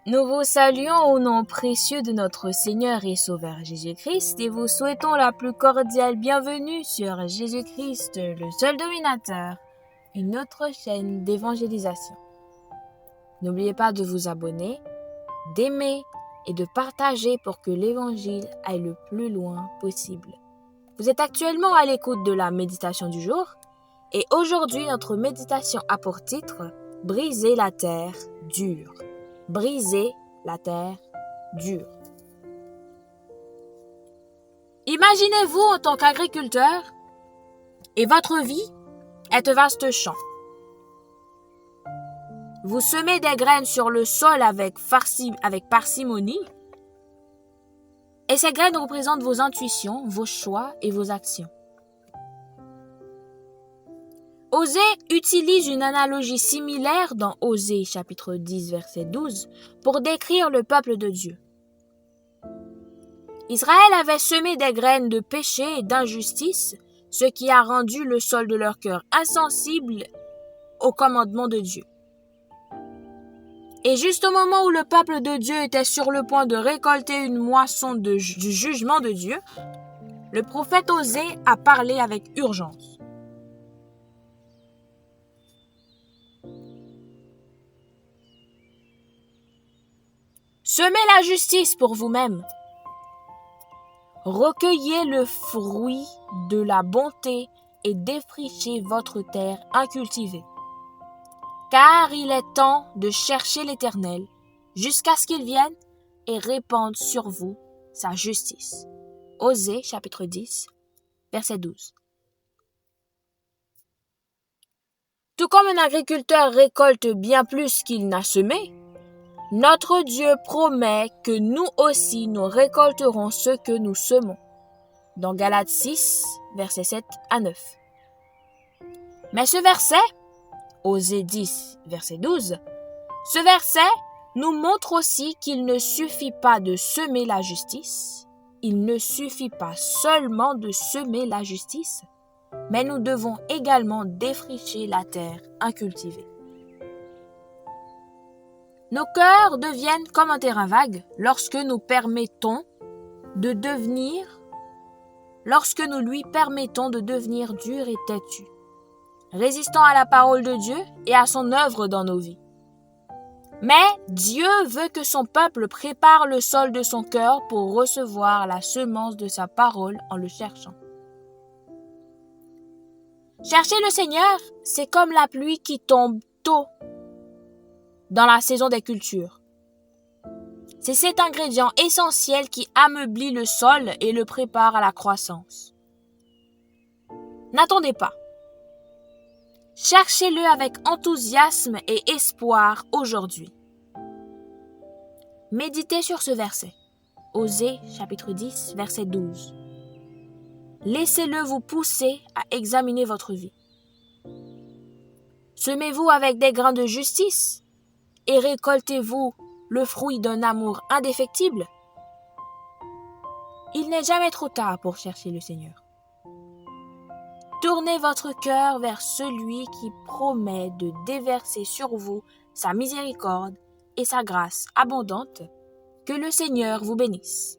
Nous vous saluons au nom précieux de notre Seigneur et Sauveur Jésus-Christ et vous souhaitons la plus cordiale bienvenue sur Jésus-Christ, le seul dominateur, une autre chaîne d'évangélisation. N'oubliez pas de vous abonner, d'aimer et de partager pour que l'évangile aille le plus loin possible. Vous êtes actuellement à l'écoute de la méditation du jour et aujourd'hui notre méditation a pour titre « Briser la terre dure ». Briser la terre dure. Imaginez-vous en tant qu'agriculteur et votre vie est un vaste champ. Vous semez des graines sur le sol avec parcimonie et ces graines représentent vos intuitions, vos choix et vos actions. Osée utilise une analogie similaire dans Osée chapitre 10 verset 12 pour décrire le peuple de Dieu. Israël avait semé des graines de péché et d'injustice, ce qui a rendu le sol de leur cœur insensible au commandement de Dieu. Et juste au moment où le peuple de Dieu était sur le point de récolter une moisson du jugement de Dieu, le prophète Osée a parlé avec urgence. Semez la justice pour vous-même. Recueillez le fruit de la bonté et défrichez votre terre incultivée. Car il est temps de chercher l'Éternel jusqu'à ce qu'il vienne et répande sur vous sa justice. Osée chapitre 10, verset 12. Tout comme un agriculteur récolte bien plus qu'il n'a semé, notre Dieu promet que nous aussi nous récolterons ce que nous semons. Dans Galates 6, versets 7 à 9. Mais ce verset, Osée 10, verset 12, ce verset nous montre aussi qu'il ne suffit pas de semer la justice, il ne suffit pas seulement de semer la justice, mais nous devons également défricher la terre incultivée. Nos cœurs deviennent comme un terrain vague lorsque nous lui permettons de devenir durs et têtus, résistant à la parole de Dieu et à son œuvre dans nos vies. Mais Dieu veut que son peuple prépare le sol de son cœur pour recevoir la semence de sa parole en le cherchant. Chercher le Seigneur, c'est comme la pluie qui tombe tôt dans la saison des cultures. C'est cet ingrédient essentiel qui ameublit le sol et le prépare à la croissance. N'attendez pas. Cherchez-le avec enthousiasme et espoir aujourd'hui. Méditez sur ce verset. Osée chapitre 10, verset 12. Laissez-le vous pousser à examiner votre vie. Semez-vous avec des grains de justice et récoltez-vous le fruit d'un amour indéfectible? Il n'est jamais trop tard pour chercher le Seigneur. Tournez votre cœur vers celui qui promet de déverser sur vous sa miséricorde et sa grâce abondante. Que le Seigneur vous bénisse.